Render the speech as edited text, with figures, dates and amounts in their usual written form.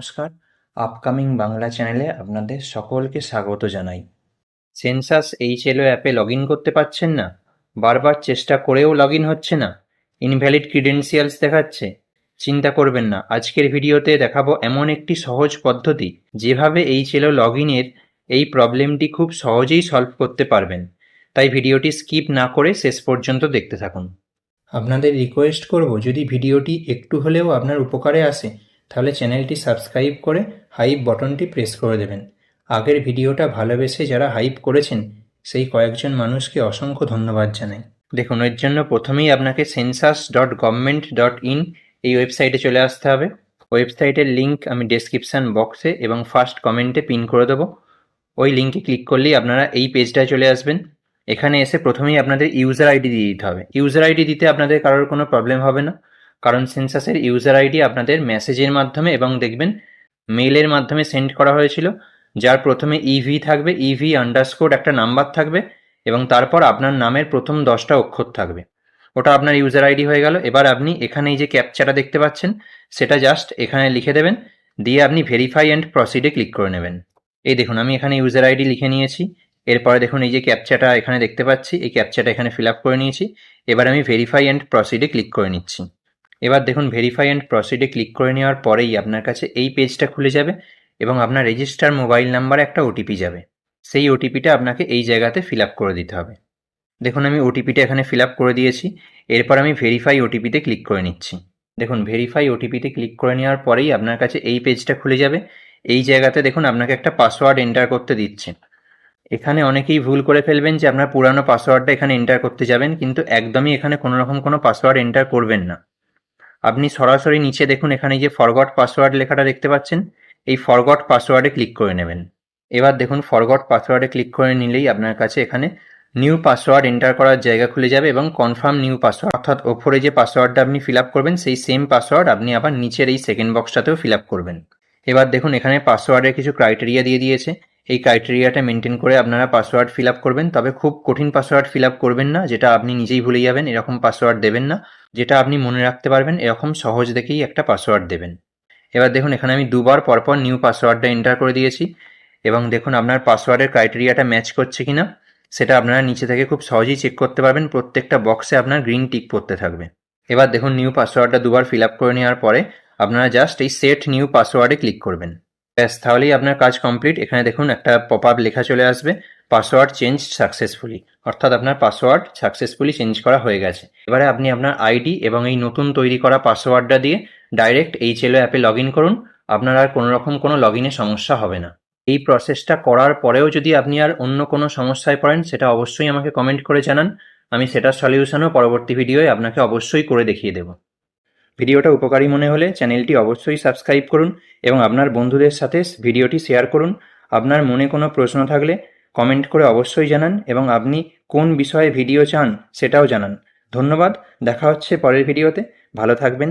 নমস্কার, আপকামিং বাংলা চ্যানেলে আপনাদের সকলকে স্বাগত জানাই। সেন্সাস এইচএলও অ্যাপে লগ ইন করতে পারছেন না, বারবার চেষ্টা করেও লগ ইন হচ্ছে না, ইনভ্যালিড ক্রিডেন্সিয়ালস দেখাচ্ছে। চিন্তা করবেন না, আজকের ভিডিওতে দেখাবো এমন একটি সহজ পদ্ধতি যেভাবে এইচএলও লগ ইনের এই প্রবলেমটি খুব সহজেই সলভ করতে পারবেন। তাই ভিডিওটি স্কিপ না করে শেষ পর্যন্ত দেখতে থাকুন। আপনাদের রিকোয়েস্ট করব, যদি ভিডিওটি একটু হলেও আপনার উপকারে আসে তাহলে চ্যানেলটি সাবস্ক্রাইব করে হাইপ বটনটি প্রেস করে দেবেন। আগের ভিডিওটা ভালোবেসে যারা হাইপ করেছেন সেই কয়েকজন মানুষকে অসংখ্য ধন্যবাদ জানাই। দেখুন, এর জন্য প্রথমেই আপনাকে census.government.in এই ওয়েবসাইটে চলে আসতে হবে। ওয়েবসাইটের লিঙ্ক আমি ডেসক্রিপশান বক্সে এবং ফার্স্ট কমেন্টে পিন করে দেবো। ওই লিঙ্কে ক্লিক করলেই আপনারা এই পেজটায় চলে আসবেন। এখানে এসে প্রথমেই আপনাদের ইউজার আইডি দিয়ে দিতে হবে। ইউজার আইডি দিতে আপনাদের কারোর কোনো প্রবলেম হবে না, কারণ সেন্সাসের ইউজার আইডি আপনাদের মেসেজের মাধ্যমে এবং দেখবেন মেইলের মাধ্যমে সেন্ড করা হয়েছিল, যার প্রথমে ইভি থাকবে, ইভি আন্ডারস্কোর একটা নাম্বার থাকবে এবং তারপর আপনার নামের প্রথম 10টা অক্ষর থাকবে। ওটা আপনার ইউজার আইডি হয়ে গেল। এবার আপনি এখানে এই যে ক্যাপচাটা দেখতে পাচ্ছেন সেটা জাস্ট এখানে লিখে দেবেন, দিয়ে আপনি ভেরিফাই অ্যান্ড প্রসিডে ক্লিক করে নেবেন। এই দেখুন, আমি এখানে ইউজার আইডি লিখে নিয়েছি। এরপরে দেখুন এই যে ক্যাপচাটা এখানে দেখতে পাচ্ছি, এই ক্যাপচাটা এখানে ফিল আপ করে নিয়েছি। এবার আমি ভেরিফাই অ্যান্ড প্রসিডে ক্লিক করে নিচ্ছি। এবার দেখুন, ভেরিফাই অ্যান্ড প্রসিডে ক্লিক করে নেওয়ার পরেই আপনার কাছে এই পেজটা খুলে যাবে এবং আপনার রেজিস্টার মোবাইল নাম্বারে একটা ওটিপি যাবে। সেই ওটিপিটা আপনাকে এই জায়গাতে ফিল আপ করে দিতে হবে। দেখুন, আমি ওটিপিটা এখানে ফিল আপ করে দিয়েছি। এরপর আমি ভেরিফাই ওটিপিতে ক্লিক করে নিচ্ছি। দেখুন, ভেরিফাই ওটিপিতে ক্লিক করে নেওয়ার পরেই আপনার কাছে এই পেজটা খুলে যাবে। এই জায়গাতে দেখুন আপনাকে একটা পাসওয়ার্ড এন্টার করতে দিচ্ছে। এখানে অনেকেই ভুল করে ফেলবেন যে আপনার পুরানো পাসওয়ার্ডটা এখানে এন্টার করতে যাবেন, কিন্তু একদমই এখানে কোনো রকম কোনো পাসওয়ার্ড এন্টার করবেন না। আপনি সরাসরি নিচে দেখুন এখানে যে ফরগট পাসওয়ার্ড লেখাটা দেখতে পাচ্ছেন, এই ফরগট পাসওয়ার্ডে ক্লিক করে নেবেন। এবার দেখুন, ফরগট পাসওয়ার্ডে ক্লিক করে নিলেই আপনার কাছে এখানে নিউ পাসওয়ার্ড এন্টার করার জায়গা খুলে যাবে এবং কনফার্ম নিউ পাসওয়ার্ড, অর্থাৎ ওপরে যে পাসওয়ার্ডটা আপনি ফিল আপ করবেন সেই সেম পাসওয়ার্ড আপনি আবার নিচের এই সেকেন্ড বক্সটাতেও ফিল আপ করবেন। এবার দেখুন এখানে পাসওয়ার্ডের কিছু ক্রাইটেরিয়া দিয়ে দিয়েছে। এই ক্রাইটেরিয়াটা মেনটেন করে আপনারা পাসওয়ার্ড ফিল আপ করবেন, তবে খুব কঠিন পাসওয়ার্ড ফিল আপ করবেন না, যেটা আপনি নিজেই ভুলে যাবেন এরকম পাসওয়ার্ড দেবেন না। যেটা আপনি মনে রাখতে পারবেন এরকম সহজ দেখেই একটা পাসওয়ার্ড দেবেন। এবার দেখুন এখানে আমি দুবার পরপর নিউ পাসওয়ার্ডটা এন্টার করে দিয়েছি এবং দেখুন আপনার পাসওয়ার্ডের ক্রাইটেরিয়াটা ম্যাচ করছে কিনা সেটা আপনারা নিচে থেকে খুব সহজেই চেক করতে পারবেন। প্রত্যেকটা বক্সে আপনার গ্রিন টিক পড়তে থাকবে। এবার দেখুন নিউ পাসওয়ার্ডটা দুবার ফিল আপ করে নেওয়ার পরে আপনারা জাস্ট এই সেট নিউ পাসওয়ার্ডে ক্লিক করবেন। ব্যাস, তাহলেই আপনার কাজ কমপ্লিট। এখানে দেখুন একটা পপ আপ লেখা চলে আসবে, পাসওয়ার্ড চেঞ্জ সাকসেসফুলি, অর্থাৎ আপনার পাসওয়ার্ড সাকসেসফুলি চেঞ্জ করা হয়ে গেছে। এবারে আপনি আপনার আইডি এবং এই নতুন তৈরি করা পাসওয়ার্ডটা দিয়ে ডাইরেক্ট এইচএলও অ্যাপে লগ ইন করুন। আপনার আর কোনো রকম কোনো লগ ইনে সমস্যা হবে না। এই প্রসেসটা করার পরেও যদি আপনি আর অন্য কোনো সমস্যায় পড়েন সেটা অবশ্যই আমাকে কমেন্ট করে জানান। আমি সেটার সলিউশনও পরবর্তী ভিডিওয় আপনাকে অবশ্যই করে দেখিয়ে দেব। ভিডিওটা উপকারী মনে হলে চ্যানেলটি অবশ্যই সাবস্ক্রাইব করুন এবং আপনার বন্ধুদের সাথে ভিডিওটি শেয়ার করুন। আপনার মনে কোনো প্রশ্ন থাকলে কমেন্ট করে অবশ্যই জানান এবং আপনি কোন বিষয়ে ভিডিও চান সেটাও জানান। ধন্যবাদ, দেখা হচ্ছে পরের ভিডিওতে। ভালো থাকবেন।